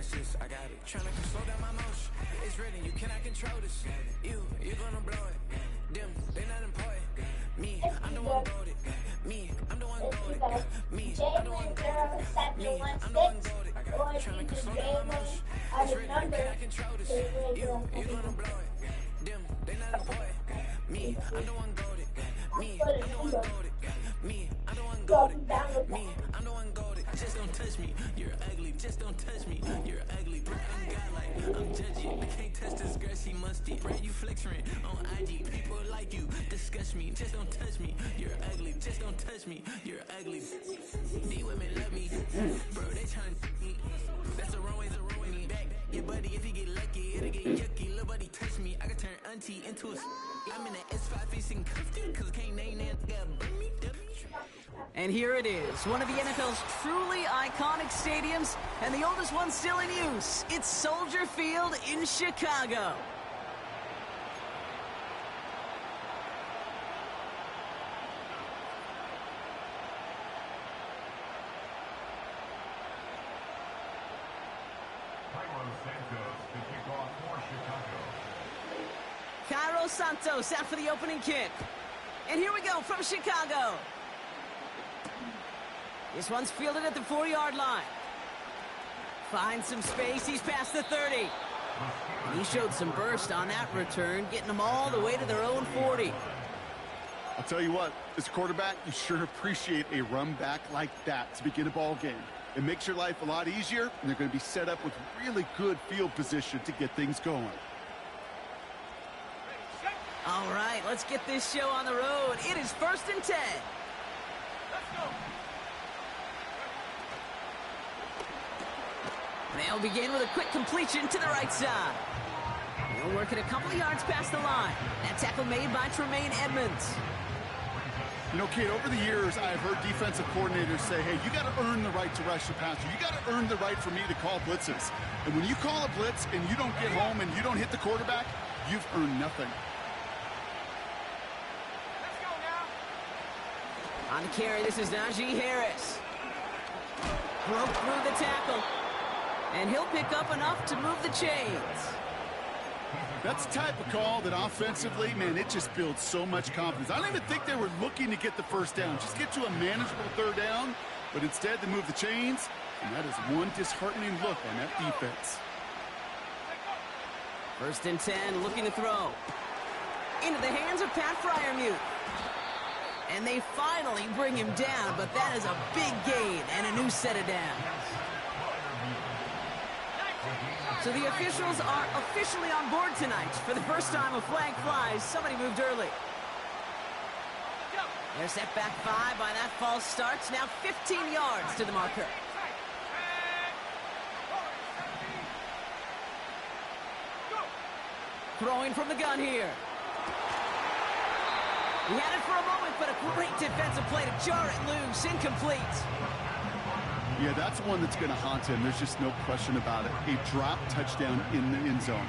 watch this, I got it. Tryna slow down my motion. It's written, you cannot control this. You gonna blow it. Them, they not important. Me, I'm the one goated. Me, I'm the one goated. Me, I'm the one goated. Me, I'm the one goated. Tryna slow down my motion. It's written, you cannot control this. You gonna blow it. Them, they not important. Me, I'm the one goated. Me, I'm the one goated. Me, I'm the one goated. Me, I'm the one goated. Just don't touch me. You're ugly. Just don't touch me. You're ugly. Bro, I'm godlike. I'm judgy. I can't touch this girl. She musty. Bro, you flexing on IG. People like you disgust me. Just don't touch me. You're ugly. Just don't touch me. You're ugly. These women love me. Bro, they trying to me. That's the wrong way to ruin me. Back your buddy. If you get lucky, it'll get yucky. Little buddy touch me. I can turn auntie into a. I'm in the S5 facing cuffed cause I can't name that guy. And here it is, one of the NFL's truly iconic stadiums, and the oldest one still in use. It's Soldier Field in Chicago. Cairo Santos out for the opening kick. And here we go from Chicago. This one's fielded at the 4-yard line. Finds some space, he's past the 30. And he showed some burst on that return, getting them all the way to their own 40. I'll tell you what, as a quarterback, you sure appreciate a run back like that to begin a ball game. It makes your life a lot easier, and they're going to be set up with really good field position to get things going. All right, let's get this show on the road. It is 1st and 10. Let's go. They'll begin with a quick completion to the right side. They'll work it a couple of yards past the line. That tackle made by Tremaine Edmonds. You know, kid, over the years, I've heard defensive coordinators say, hey, you got to earn the right to rush the passer. You got to earn the right for me to call blitzes. And when you call a blitz and you don't get home and you don't hit the quarterback, you've earned nothing. Let's go now. On the carry, this is Najee Harris. Broke through the tackle. And he'll pick up enough to move the chains. That's the type of call that offensively, man, it just builds so much confidence. I don't even think they were looking to get the first down, just get to a manageable 3rd down, but instead they move the chains, and that is one disheartening look on that defense. 1st and 10, looking to throw. Into the hands of Pat Freiermuth. And they finally bring him down, but that is a big gain and a new set of downs. So the officials are officially on board tonight. For the first time a flag flies, somebody moved early. They're set back 5 by that false start. Now 15 yards to the marker. Throwing from the gun here. He had it for a moment, but a great defensive play to jar it loose. Incomplete. Yeah, that's one that's going to haunt him. There's just no question about it. A drop touchdown in the end zone.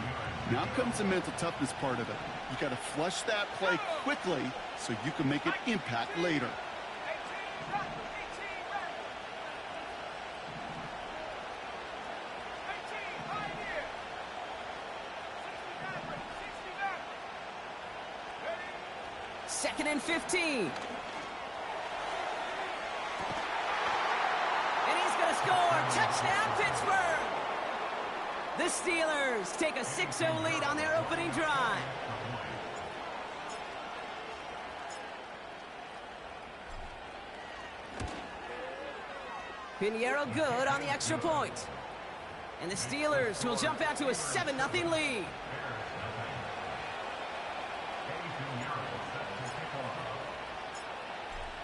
Now comes the mental toughness part of it. You got to flush that play quickly so you can make an impact later. Second and 15. Score! Touchdown, Pittsburgh! The Steelers take a 6-0 lead on their opening drive. Pinheiro good on the extra point. And the Steelers will jump out to a 7-0 lead.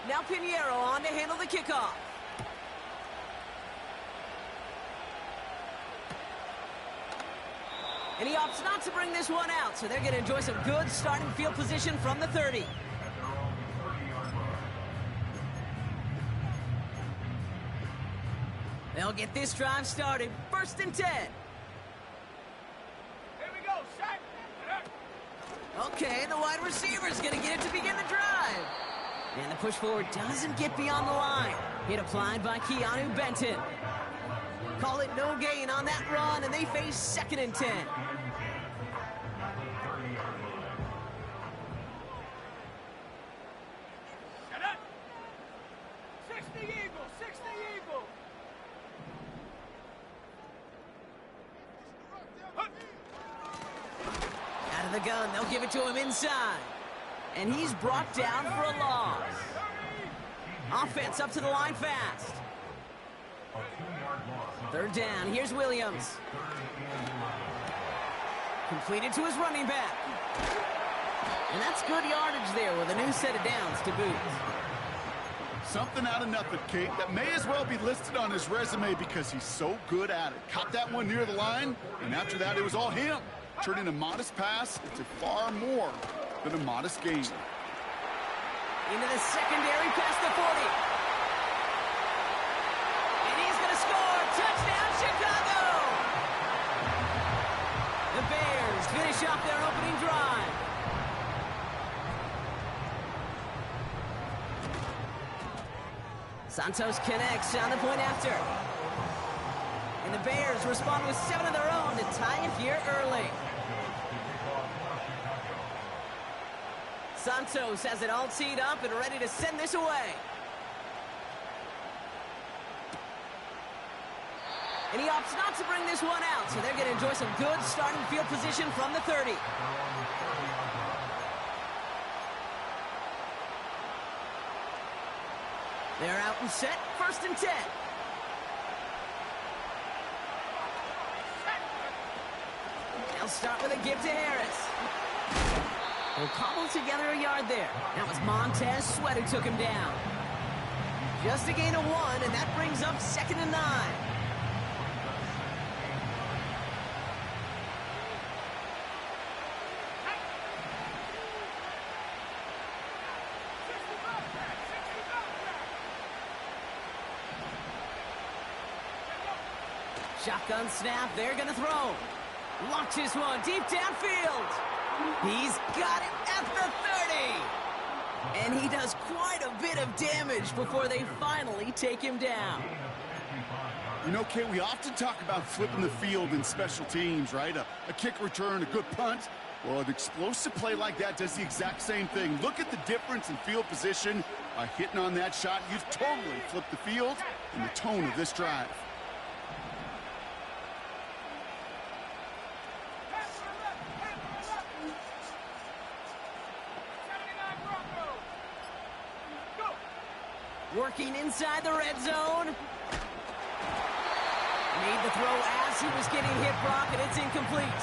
Now Pinheiro on to handle the kickoff. And he opts not to bring this one out, so they're going to enjoy some good starting field position from the 30. They'll get this drive started. 1st and 10. Here we go, set. Okay, the wide receiver's going to get it to begin the drive. And the push forward doesn't get beyond the line. Hit applied by Keanu Benton. Call it no gain on that run, and they face 2nd and 10. Set up. 60 Eagle, 60 Eagle. Out of the gun, they'll give it to him inside. And he's brought down for a loss. Offense up to the line fast. 3rd down, here's Williams. Completed to his running back. And that's good yardage there with a new set of downs to boot. Something out of nothing, Kate, that may as well be listed on his resume because he's so good at it. Caught that one near the line, and after that, it was all him. Turning a modest pass into far more than a modest gain. Into the secondary past the 40. And he's going to score. Touchdown, Chicago! The Bears finish off their opening drive. Santos connects on the point after. And the Bears respond with 7 of their own to tie it here early. Santos has it all teed up and ready to send this away. And he opts not to bring this one out, so they're going to enjoy some good starting field position from the 30. They're out and set, 1st and 10. They'll start with a give to Harris. They'll cobble together a yard there. That was Montez Sweat who took him down. Just a gain of 1, and that brings up 2nd and 9. Shotgun snap, they're going to throw. Launches one deep downfield. He's got it at the 30. And he does quite a bit of damage before they finally take him down. You know, Kate, we often talk about flipping the field in special teams, right? A kick return, a good punt. Well, an explosive play like that does the exact same thing. Look at the difference in field position. By hitting on that shot, you've totally flipped the field and the tone of this drive. Working inside the red zone. Made the throw as he was getting hit, Brock, and it's incomplete.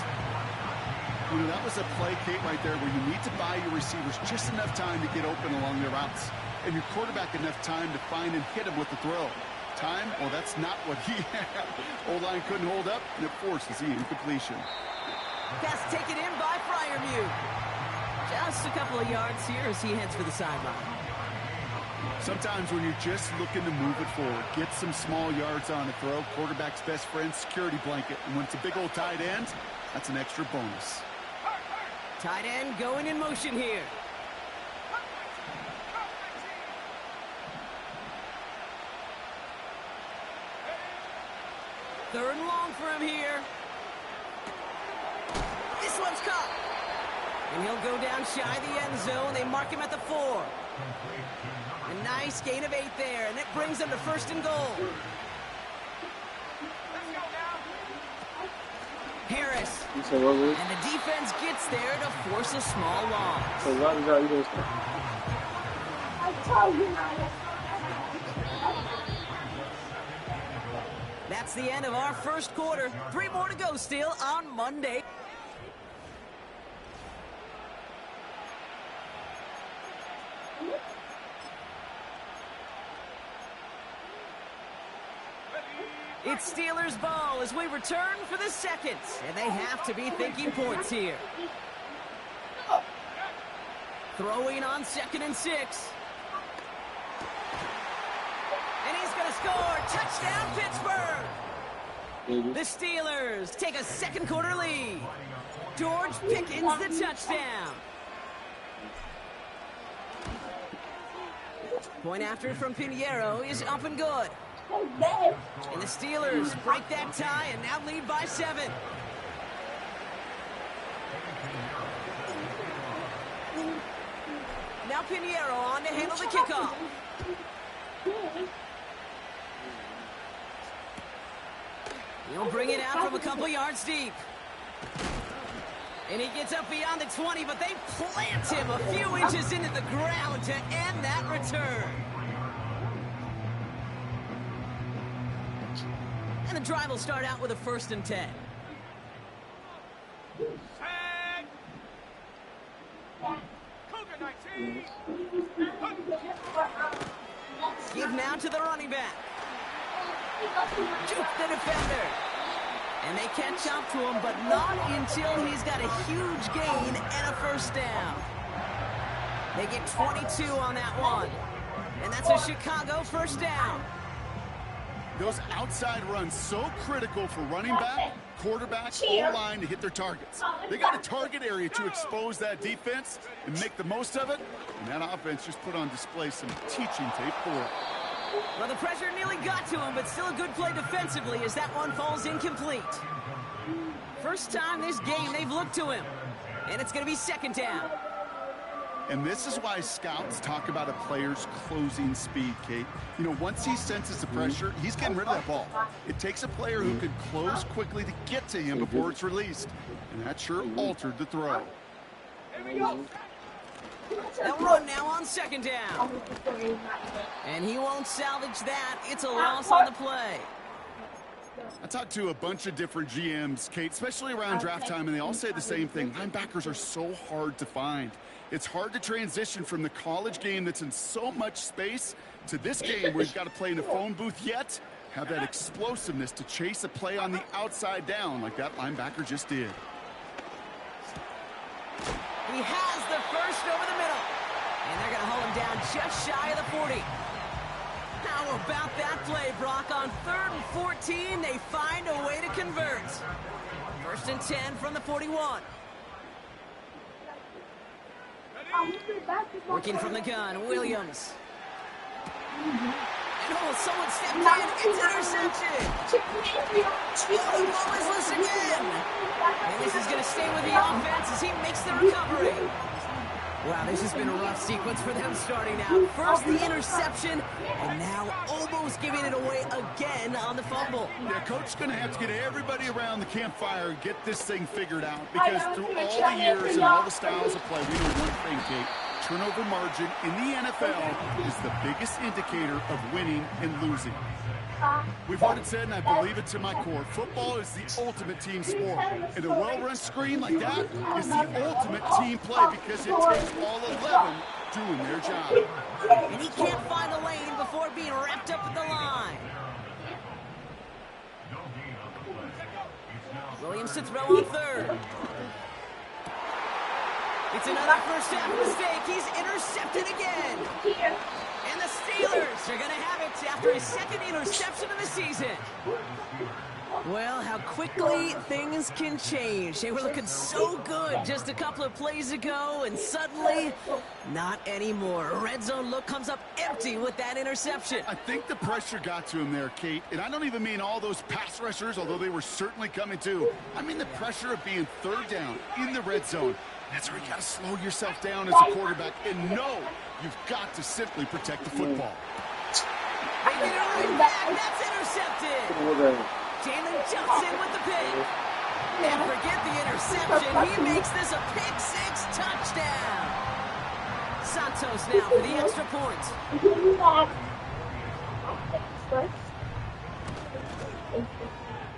You know, that was a play, Kate, right there where you need to buy your receivers just enough time to get open along their routes. And your quarterback enough time to find and hit him with the throw. Time? Well, that's not what he had. O-line couldn't hold up, and it forces the incompletion. Pass taken in by Freiermuth. Just a couple of yards here as he heads for the sideline. Sometimes when you're just looking to move it forward, get some small yards on a throw, quarterback's best friend, security blanket. And when it's a big old tight end, that's an extra bonus. Tight end going in motion here. Third and long for him here. This one's caught. And he'll go down shy of the end zone. They mark him at the 4. A nice gain of 8 there, and it brings them to 1st and goal. Harris. And the defense gets there to force a small loss. That's the end of our first quarter. 3 more to go still on Monday. It's Steelers ball as we return for the second, and they have to be thinking points here. Throwing on 2nd and 6. And he's going to score. Touchdown, Pittsburgh. The Steelers take a second quarter lead. George Pickens the touchdown. Point after from Pinheiro is up and good. And the Steelers break that tie and now lead by 7. Now Pinheiro on to handle the kickoff. He'll bring it out from a couple yards deep. And he gets up beyond the 20, but they plant him a few inches into the ground to end that return. And the drive will start out with a 1st and 10. Tag. Cougar 19. Give now to the running back. Juke the defender. And they catch up to him, but not until he's got a huge gain and a 1st down. They get 22 on that one. And that's a Chicago 1st down. Those outside runs so critical for running back, quarterback, O-line to hit their targets. They got a target area to expose that defense and make the most of it. And that offense just put on display some teaching tape for it. Well, the pressure nearly got to him, but still a good play defensively as that one falls incomplete. First time this game they've looked to him. And it's going to be 2nd down. And this is why scouts talk about a player's closing speed, Kate. You know, once he senses the pressure, he's getting rid of that ball. It takes a player who can close quickly to get to him before it's released. And that sure altered the throw. Here we go. They'll run now on 2nd down. And he won't salvage that. It's a loss on the play. I talked to a bunch of different GMs, Kate, especially around draft time, and they all say the same thing. Linebackers are so hard to find. It's hard to transition from the college game that's in so much space to this game where you've got to play in a phone booth yet have that explosiveness to chase a play on the outside down like that linebacker just did. He has the 1st over the middle. And they're going to hold him down just shy of the 40. How about that play, Brock? On 3rd and 14, they find a way to convert. 1st and 10 from the 41. Working from the gun, Williams. And oh, someone stepped in. It's interception. Oh, the ball is loose again. And this is going to stay with the offense as he makes the recovery. Wow, this has been a rough sequence for them starting out. First the interception, and now almost giving it away again on the fumble. Yeah, Coach is going to have to get everybody around the campfire and get this thing figured out because through all the years and all the styles of play, we know one thing, Kate. Turnover margin in the NFL is the biggest indicator of winning and losing. We've heard it said, and I believe it to my core, football is the ultimate team sport. And a well-run screen like that is the ultimate team play because it takes all 11 doing their job. And he can't find a lane before being wrapped up at the line. Williams to throw on 3rd. It's another 1st half mistake. He's intercepted again. And the Steelers are going to have it after his 2nd interception of the season. Well, how quickly things can change. They were looking so good just a couple of plays ago, and suddenly, not anymore. A red zone look comes up empty with that interception. I think the pressure got to him there, Kate. And I don't even mean all those pass rushers, although they were certainly coming too. I mean the pressure of being 3rd down in the red zone. That's where you got to slow yourself down as a quarterback and know you've got to simply protect the football. They get it right back. That's intercepted. Jalen jumps in with the pick. And forget the interception. He makes this a pick 6 touchdown. Santos now for the extra point.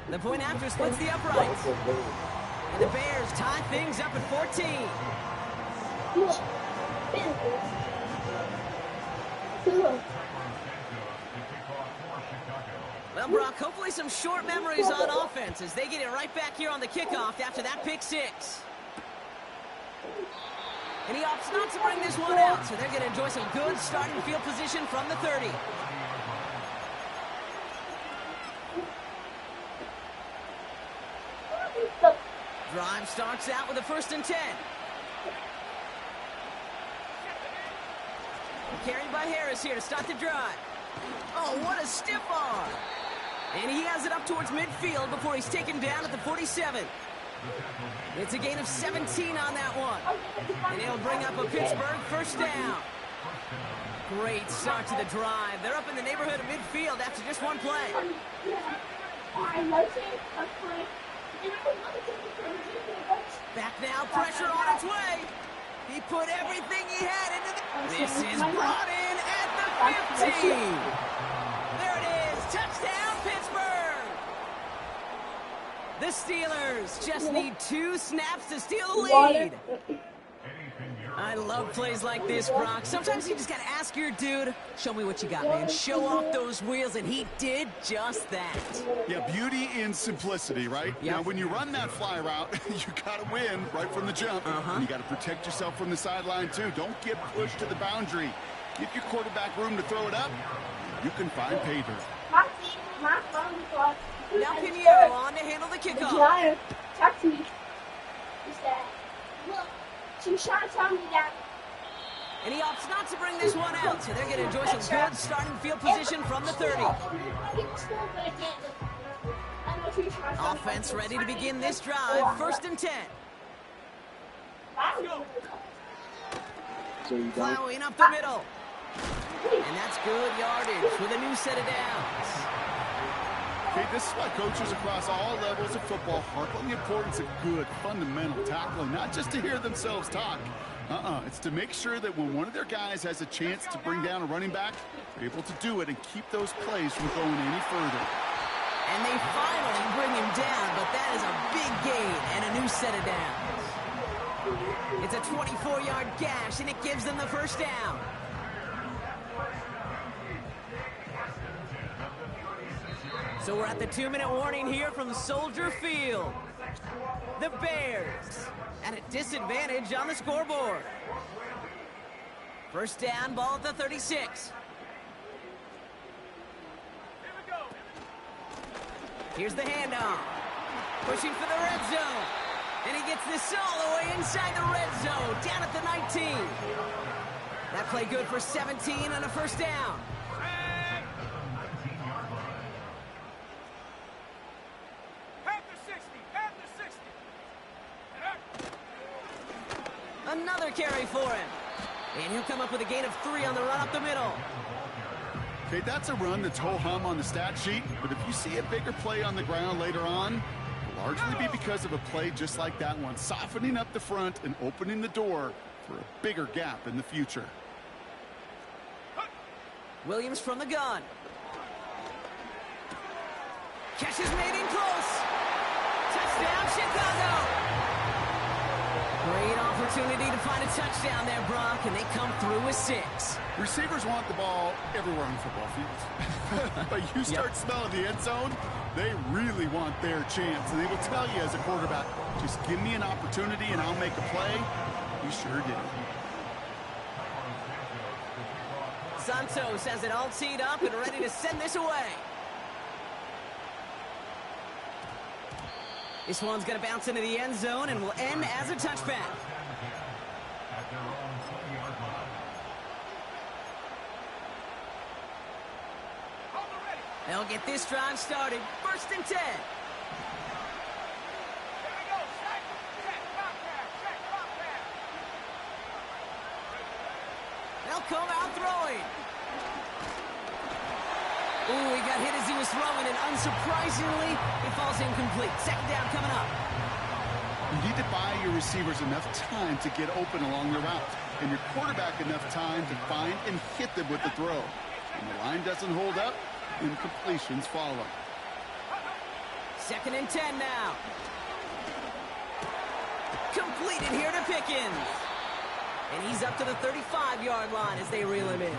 The point after splits the uprights. And the Bears tie things up at 14. Well, Brock, hopefully some short memories on offense as they get it right back here on the kickoff after that pick 6. And he opts not to bring this one out, so they're going to enjoy some good starting field position from the 30. Drive starts out with a 1st and 10. Carried by Harris here to start the drive. Oh, what a stiff arm. And he has it up towards midfield before he's taken down at the 47. It's a gain of 17 on that one. And it'll bring up a Pittsburgh first down. Great start to the drive. They're up in the neighborhood of midfield after just one play. Back now, pressure on its way. He put everything he had into the... This is brought in at the 15. There it is. Touchdown, Pittsburgh. The Steelers just need 2 snaps to steal the lead. I love plays like this, Brock. Sometimes you just got to ask your dude, show me what you got, man. Show off those wheels, and he did just that. Yeah, beauty in simplicity, right? Yep. Now, when you run that fly route, you got to win right from the jump. And you got to protect yourself from the sideline, too. Don't get pushed to the boundary. Give your quarterback room to throw it up. You can find pay dirt. Now Pinheiro on to handle the kickoff. Talk to me. Who's that? Look, she's trying to tell me that. And he opts not to bring this one out, so they're going to enjoy some good starting field position from the 30. Offense ready to begin this drive. First and 10. Plowing up the middle. And that's good yardage with a new set of downs. Okay, this is why coaches across all levels of football harp on the importance of good, fundamental tackling, not just to hear themselves talk. It's to make sure that when one of their guys has a chance to bring down a running back, they're able to do it and keep those plays from going any further. And they finally bring him down, but that is a big gain and a new set of downs. It's a 24-yard gash, and it gives them the first down. So we're at the 2-minute warning here from Soldier Field. The Bears at a disadvantage on the scoreboard. First down, ball at the 36. Here's the handoff. Pushing for the red zone. And he gets this all the way inside the red zone, down at the 19. That play good for 17 on a first down. Another carry for him. And he'll come up with a gain of 3 on the run up the middle. Okay, that's a run that's ho-hum on the stat sheet, but if you see a bigger play on the ground later on, it'll largely be because of a play just like that one, softening up the front and opening the door for a bigger gap in the future. Williams from the gun. Catch is made in close. Touchdown, Chicago. Great opportunity to find a touchdown there, Brock, and they come through with 6. Receivers want the ball everywhere on the football field. But you start smelling the end zone, they really want their chance. And they will tell you as a quarterback, just give me an opportunity and I'll make a play. He sure did. Santos has it all teed up and ready to send this away. This one's going to bounce into the end zone and will end as a touchback. They'll get this drive started. First and 10. They'll come out throwing. Ooh, he got hit as he was throwing, and unsurprisingly, it falls incomplete. Second down coming up. You need to buy your receivers enough time to get open along the route, and your quarterback enough time to find and hit them with the throw. When the line doesn't hold up, incompletions follow. Second and 10 now. Completed here to Pickens. And he's up to the 35-yard line as they reel him in.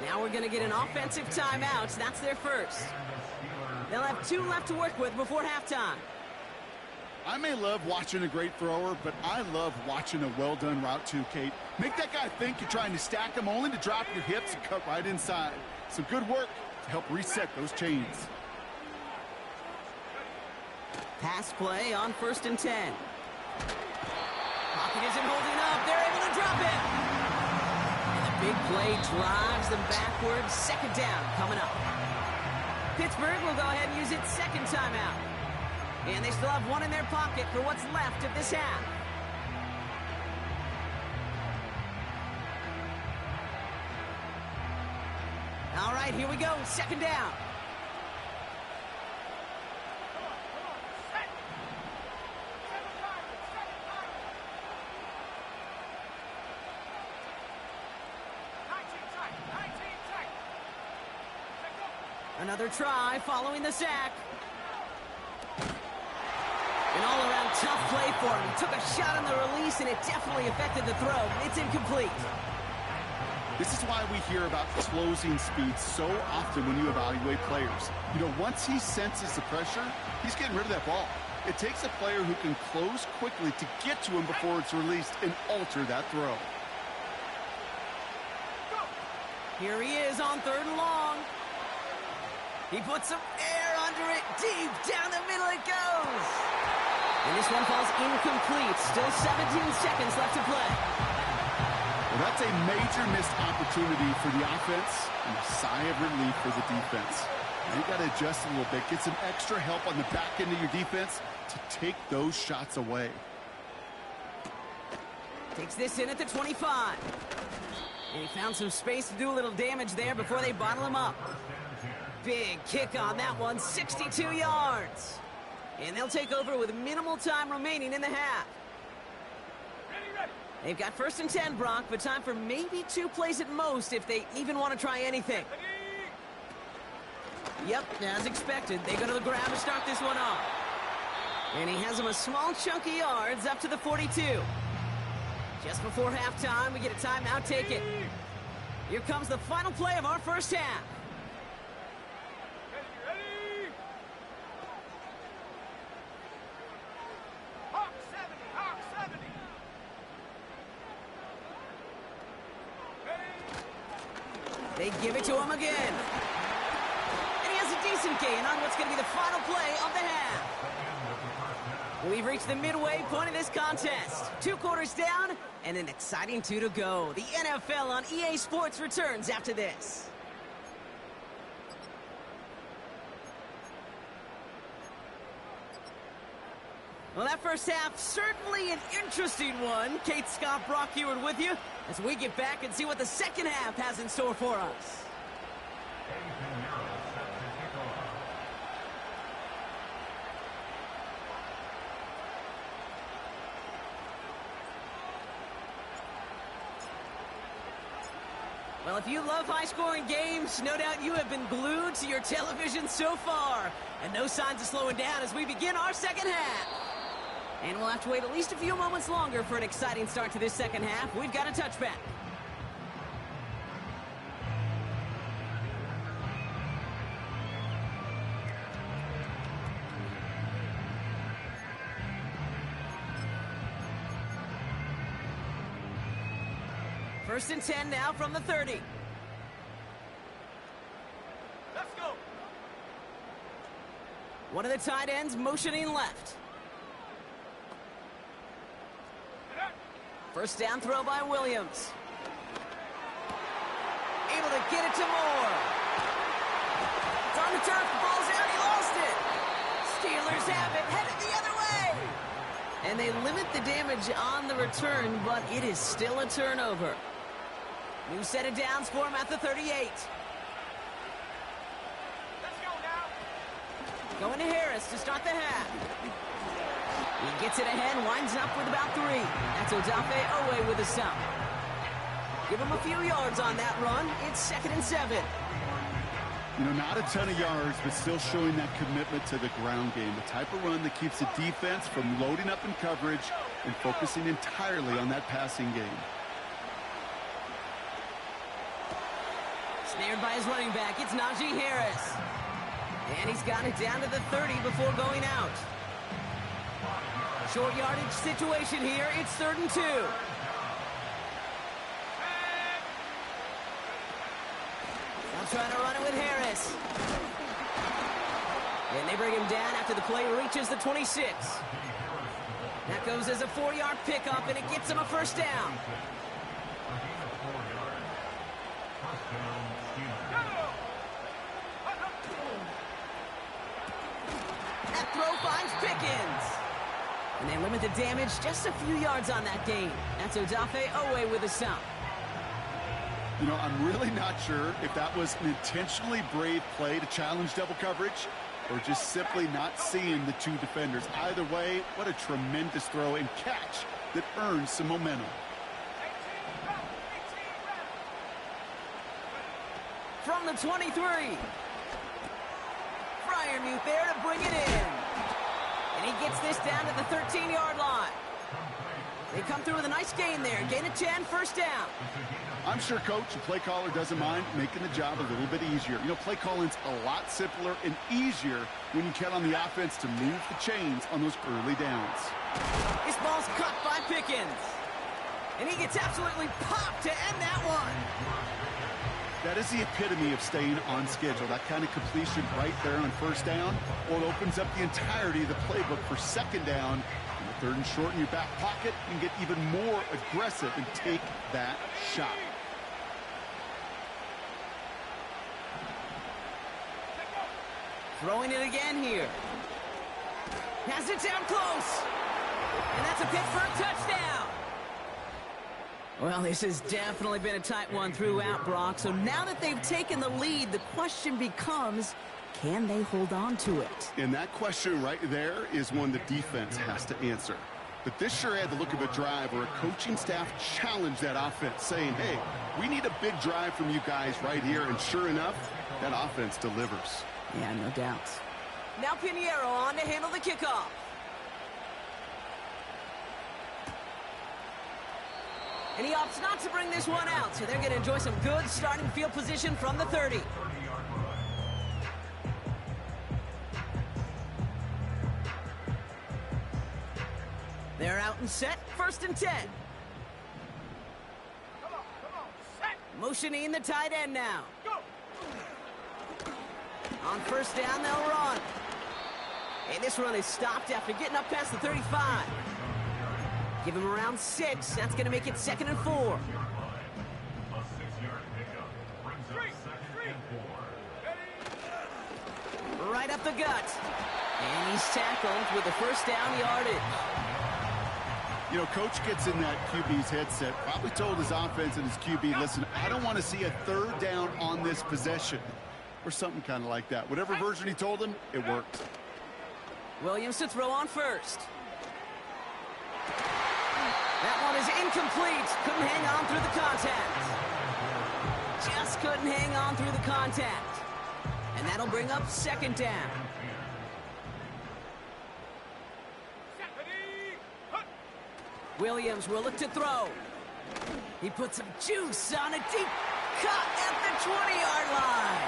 Now we're going to get an offensive timeout. That's their first. They'll have 2 left to work with before halftime. I may love watching a great thrower, but I love watching a well-done route too, Kate. Make that guy think you're trying to stack him only to drop your hips and cut right inside. Some good work to help reset those chains. Pass play on first and 10. Pocket isn't holding up. They're able to drop it. And the big play drives them backwards. Second down coming up. Pittsburgh will go ahead and use its second timeout. And they still have one in their pocket for what's left of this half. All right, here we go. Second down. Another try following the sack. An all-around tough play for him. He took a shot on the release, and it definitely affected the throw. It's incomplete. This is why we hear about closing speed so often when you evaluate players. You know, once he senses the pressure, he's getting rid of that ball. It takes a player who can close quickly to get to him before it's released and alter that throw. Here he is on third and long. He puts some air under it. Deep down the middle it goes. And this one falls incomplete. Still 17 seconds left to play. Well, that's a major missed opportunity for the offense and a sigh of relief for the defense. Now you got to adjust a little bit. Get some extra help on the back end of your defense to take those shots away. Takes this in at the 25. And he found some space to do a little damage there before they bottle him up. Big kick on that one, 62 yards. And they'll take over with minimal time remaining in the half. They've got 1st and 10, Brock, but time for maybe 2 plays at most if they even want to try anything. Yep, as expected, they go to the grab to start this one off. And he has him a small chunk of yards up to the 42. Just before halftime, we get a timeout taken. Here comes the final play of our first half. They give it to him again. And he has a decent gain on what's going to be the final play of the half. We've reached the midway point of this contest. 2 quarters down and an exciting 2 to go. The NFL on EA Sports returns after this. Well, that first half, certainly an interesting one. Kate Scott, Brock Heward with you as we get back and see what the second half has in store for us. Well, if you love high-scoring games, no doubt you have been glued to your television so far. And no signs of slowing down as we begin our second half. And we'll have to wait at least a few moments longer for an exciting start to this second half. We've got a touchback. First and 10 now from the 30. Let's go. One of the tight ends motioning left. First down throw by Williams. Able to get it to Moore. It's on the turf, the ball's out, he lost it. Steelers have it, headed the other way. And they limit the damage on the return, but it is still a turnover. New set of downs for him at the 38. Let's go now. Going to Harris to start the half. He gets it ahead, winds up with about 3. That's Odafe Owe with a stop. Give him a few yards on that run. It's 2nd and 7. You know, not a ton of yards, but still showing that commitment to the ground game. The type of run that keeps the defense from loading up in coverage and focusing entirely on that passing game. Snared by his running back, it's Najee Harris. And he's got it down to the 30 before going out. Short yardage situation here. It's 3rd and 2. They'll try to run it with Harris. And they bring him down after the play reaches the 26. That goes as a 4-yard pickup, and it gets him a first down. That throw finds Pickens. And they limit the damage just a few yards on that gain. That's Odafe Oweh with a stop. You know, I'm really not sure if that was an intentionally brave play to challenge double coverage or just simply not seeing the two defenders. Either way, what a tremendous throw and catch that earns some momentum. From the 23. Freiermuth there to bring it in. And he gets this down to the 13-yard line. They come through with a nice gain there. Gain of 10, first down. I'm sure coach and play caller doesn't mind making the job a little bit easier. You know, play calling's a lot simpler and easier when you count on the offense to move the chains on those early downs. This ball's caught by Pickens. And he gets absolutely popped to end that one. That is the epitome of staying on schedule. That kind of completion right there on first down, or it opens up the entirety of the playbook for second down. And the third and short in your back pocket, you can get even more aggressive and take that shot. Throwing it again here. Has it down close. And that's a Pittsburgh touchdown. Well, this has definitely been a tight one throughout, Brock. So now that they've taken the lead, the question becomes, can they hold on to it? And that question right there is one the defense has to answer. But this sure had the look of a drive where a coaching staff challenged that offense, saying, hey, we need a big drive from you guys right here. And sure enough, that offense delivers. Yeah, no doubt. Now Pinheiro on to handle the kickoff. And he opts not to bring this one out, so they're going to enjoy some good starting field position from the 30. They're out and set, first and 10. Motioning the tight end now. On first down, they'll run. And this run is stopped after getting up past the 35. Give him around 6. That's going to make it 2nd and 4. Right up the gut. And he's tackled with the first down yardage. You know, coach gets in that QB's headset, probably told his offense and his QB, listen, I don't want to see a third down on this possession. Or something kind of like that. Whatever version he told him, it worked. Williams to throw on first. That one is incomplete. Couldn't hang on through the contact. Just couldn't hang on through the contact. And that'll bring up second down. Williams will look to throw. He puts some juice on a deep cut at the 20-yard line.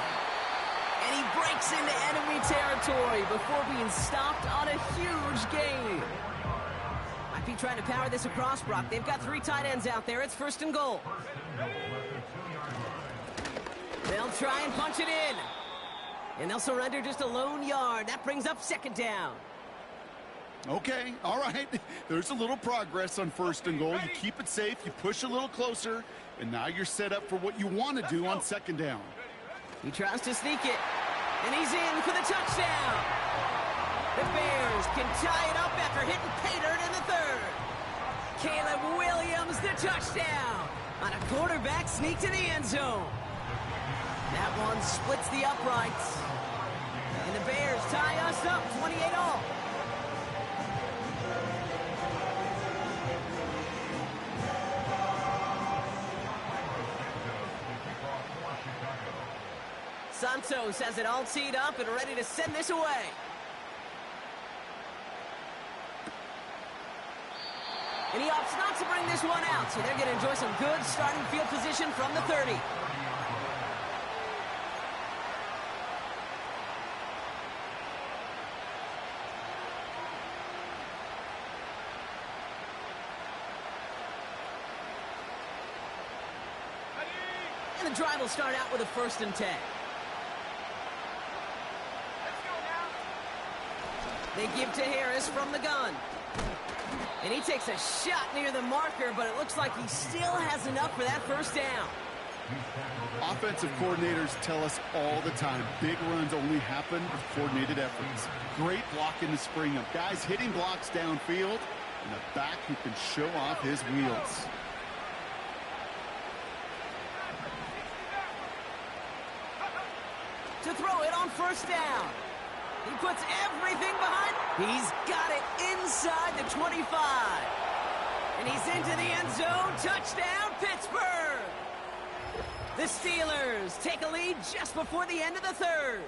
And he breaks into enemy territory before being stopped on a huge gain. Might be trying to power this across, Brock. They've got 3 tight ends out there. It's first and goal. They'll try and punch it in. And they'll surrender just a lone yard. That brings up second down. Okay, all right. There's a little progress on first and goal. You keep it safe, you push a little closer, and now you're set up for what you want to do on second down. He tries to sneak it, and he's in for the touchdown. The Bears can tie it up after hitting pay dirt in the third. Caleb Williams, the touchdown on a quarterback sneak to the end zone. That one splits the uprights. And the Bears tie us up 28-all. Santos has it all teed up and ready to send this away. And he opts not to bring this one out, so they're going to enjoy some good starting field position from the 30. And the drive will start out with a first and 10. They give to Harris from the gun. And he takes a shot near the marker, but it looks like he still has enough for that first down. Offensive coordinators tell us all the time, big runs only happen with coordinated efforts. Great block in the spring of guys hitting blocks downfield and a back who can show off his wheels. To throw it on first down. He puts everything behind. He's got it inside the 25. And he's into the end zone. Touchdown, Pittsburgh. The Steelers take a lead just before the end of the third.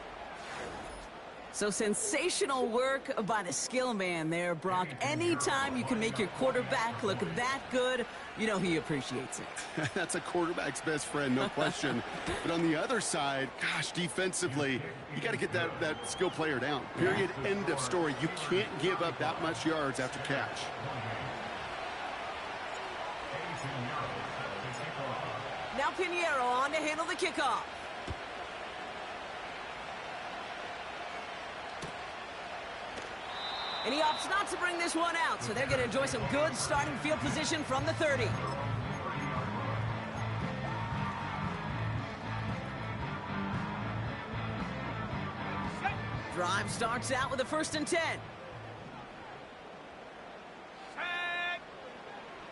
So sensational work by the skill man there, Brock. Anytime you can make your quarterback look that good, you know he appreciates it. That's a quarterback's best friend, no question. But on the other side, gosh, defensively, you got to get that skill player down. Period, end of story. You can't give up that much yards after catch. Now Pinheiro on to handle the kickoff. And he opts not to bring this one out, so they're going to enjoy some good starting field position from the 30. Drive starts out with a 1st and 10.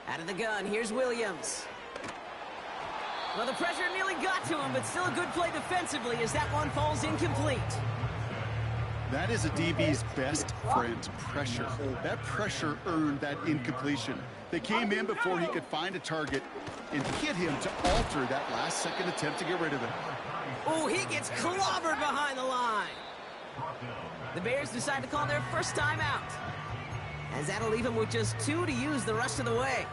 Out of the gun, here's Williams. Well, the pressure nearly got to him, but still a good play defensively as that one falls incomplete. That is a DB's best friend, pressure. That pressure earned that incompletion. They came in before he could find a target and hit him to alter that last-second attempt to get rid of it. Oh, he gets clobbered behind the line. The Bears decide to call their first time out, as that'll leave him with just 2 to use the rest of the way.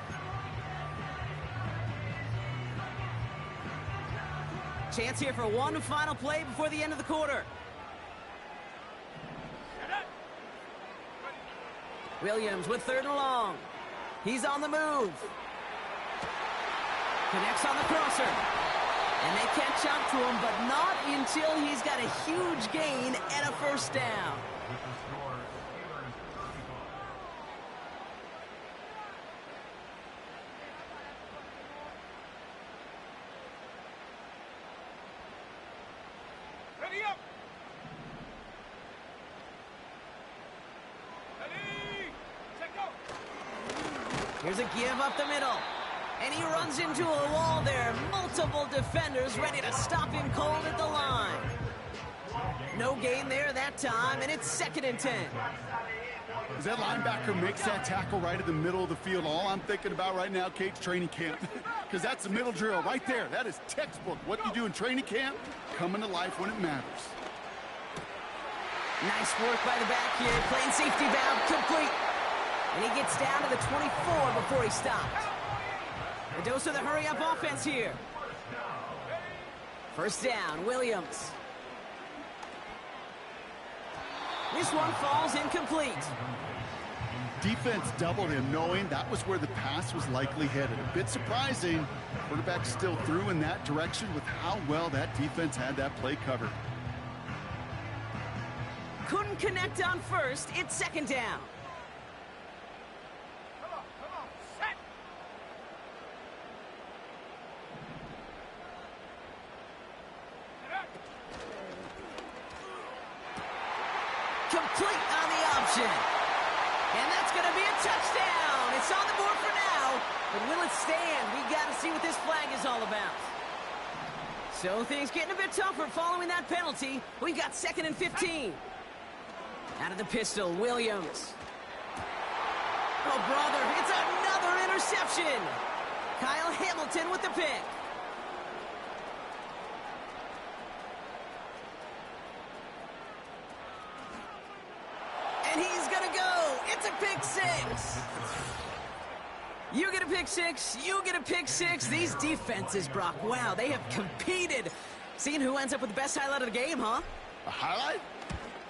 Chance here for one final play before the end of the quarter. Williams with 3rd and long. He's on the move. Connects on the crosser. And they catch up to him, but not until he's got a huge gain and a 1st down. Here's a give up the middle. And he runs into a wall there. Multiple defenders ready to stop him cold at the line. No gain there that time, and it's 2nd and 10. As that linebacker makes that tackle right in the middle of the field, all I'm thinking about right now, Kate's training camp. Because that's the middle drill right there. That is textbook. What you do in training camp, coming to life when it matters. Nice work by the back here. Playing safety valve complete. And he gets down to the 24 before he stopped. A dose of the hurry-up offense here. 1st down, Williams. This one falls incomplete. Defense doubled him, knowing that was where the pass was likely headed. A bit surprising. Quarterback still threw in that direction with how well that defense had that play covered. Couldn't connect on 1st. It's 2nd down. Complete on the option. And that's going to be a touchdown. It's on the board for now. But will it stand? We got to see what this flag is all about. So things getting a bit tougher following that penalty. We've got 2nd and 15. Out of the pistol, Williams. Oh, brother, it's another interception. Kyle Hamilton with the pick. And he's going to go. It's a pick 6. You get a pick 6. You get a pick 6. These defenses, Brock, wow, they have competed. Seeing who ends up with the best highlight of the game, huh? A highlight?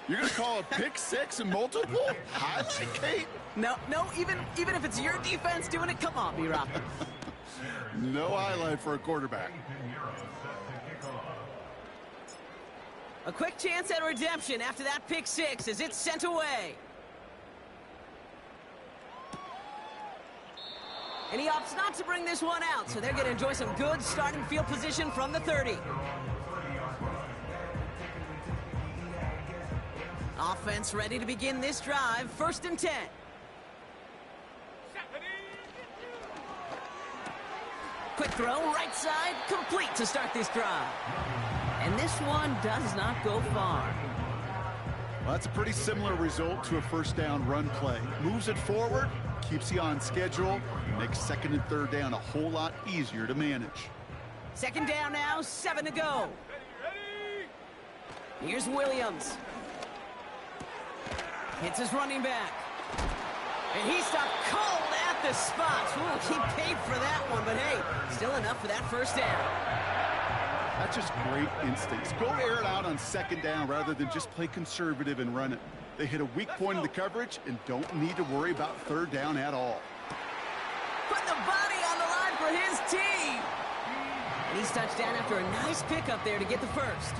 You're going to call a pick 6 and multiple? Highlight, Kate? No, even if it's your defense doing it, come on, B-Rock. No highlight for a quarterback. A quick chance at redemption after that pick 6 as it's sent away. And he opts not to bring this one out, so they're going to enjoy some good starting field position from the 30. Offense ready to begin this drive, 1st and 10. Quick throw, right side, complete to start this drive. And this one does not go far. Well, that's a pretty similar result to a 1st down run play. Moves it forward, keeps you on schedule, makes 2nd and 3rd down a whole lot easier to manage. 2nd down now, 7 to go. Here's Williams. Hits his running back. And he stopped cold at the spot. Ooh, he paid for that one, but hey, still enough for that 1st down. That's just great instincts. Go air it out on 2nd down rather than just play conservative and run it. They hit a weak point in the coverage and don't need to worry about 3rd down at all. Putting the body on the line for his team. And he's touched down after a nice pickup there to get the 1st.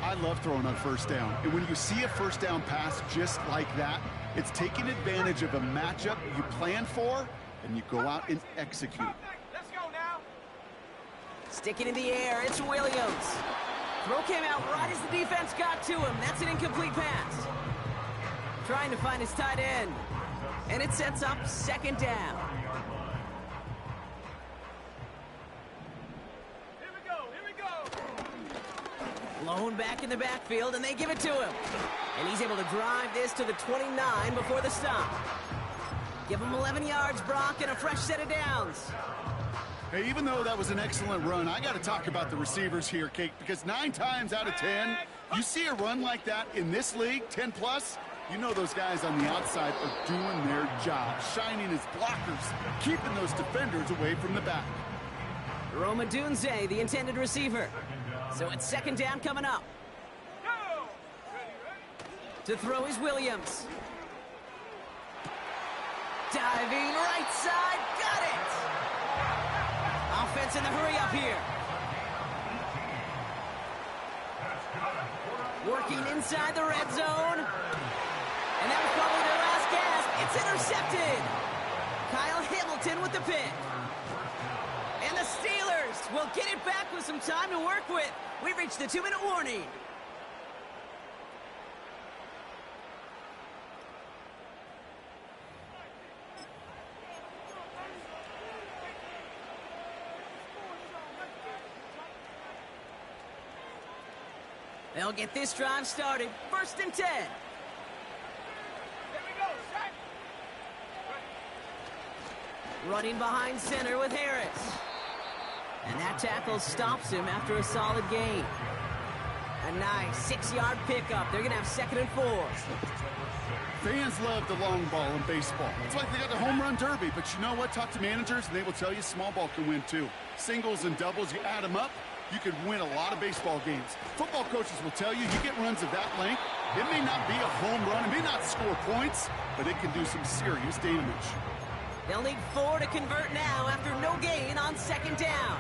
I love throwing on 1st down. And when you see a 1st down pass just like that, it's taking advantage of a matchup you plan for, and you go out and execute. Let's go now. Sticking in the air, it's Williams. Throw came out right as the defense got to him. That's an incomplete pass. Trying to find his tight end. And it sets up 2nd down. Here we go. Blown back in the backfield, and they give it to him. And he's able to drive this to the 29 before the stop. Give him 11 yards, Brock, and a fresh set of downs. Hey, even though that was an excellent run, I got to talk about the receivers here, Kate, because 9 times out of 10, you see a run like that in this league, 10 plus, you know those guys on the outside are doing their job, shining as blockers, keeping those defenders away from the back. Roma Dunze, the intended receiver. So it's 2nd down coming up. Go. To throw is Williams. Diving right side, got it! Offense in the hurry up here. Working inside the red zone. And that was probably their last gasp. It's intercepted. Kyle Hamilton with the pick. And the Steelers will get it back with some time to work with. We've reached the 2-minute warning. They'll get this drive started. 1st and 10. Here we go. Set. Running behind center with Harris. And that tackle stops him after a solid gain. A nice 6-yard pickup. They're going to have 2nd and 4. Fans love the long ball in baseball. It's like they got the home run derby, but you know what? Talk to managers, and they will tell you small ball can win too. Singles and doubles, you add them up, you could win a lot of baseball games. Football coaches will tell you, you get runs of that length, it may not be a home run, it may not score points, but it can do some serious damage. They'll need 4 to convert now after no gain on 2nd down.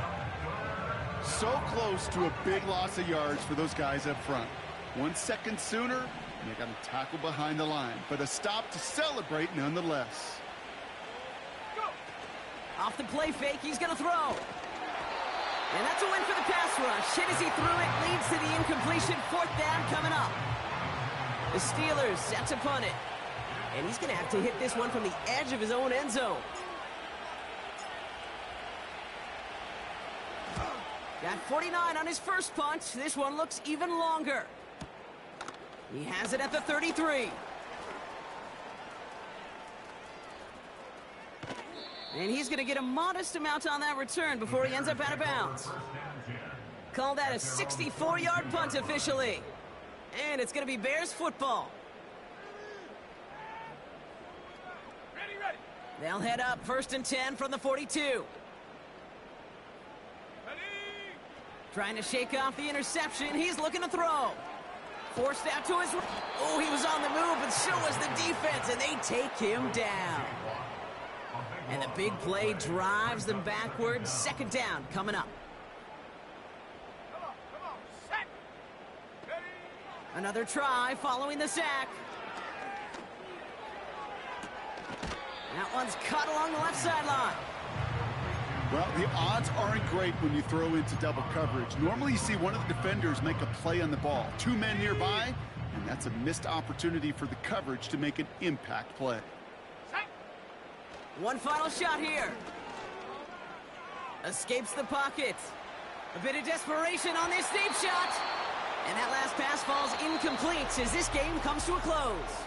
So close to a big loss of yards for those guys up front. 1 second sooner, and they got to tackle behind the line, but a stop to celebrate nonetheless. Go. Off the play fake, he's going to throw. And that's a win for the pass rush. Hit as he threw it, leads to the incompletion. 4th down coming up. The Steelers set to punt it. And he's going to have to hit this one from the edge of his own end zone. Got 49 on his first punt. This one looks even longer. He has it at the 33. And he's going to get a modest amount on that return before he ends up out of bounds. Call that a 64-yard punt officially. And it's going to be Bears football. Ready. They'll head up 1st and 10 from the 42. Ready. Trying to shake off the interception. He's looking to throw. Forced out to his... Oh, he was on the move, but so was the defense, and they take him down. And the big play drives them backwards. 2nd down coming up. Come on. Set. Ready. Another try following the sack. That one's cut along the left sideline. Well, the odds aren't great when you throw into double coverage. Normally you see one of the defenders make a play on the ball. Two men nearby, and that's a missed opportunity for the coverage to make an impact play. One final shot here. Escapes the pocket. A bit of desperation on this deep shot. And that last pass falls incomplete as this game comes to a close.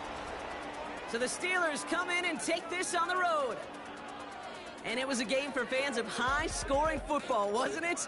So the Steelers come in and take this on the road. And it was a game for fans of high-scoring football, wasn't it?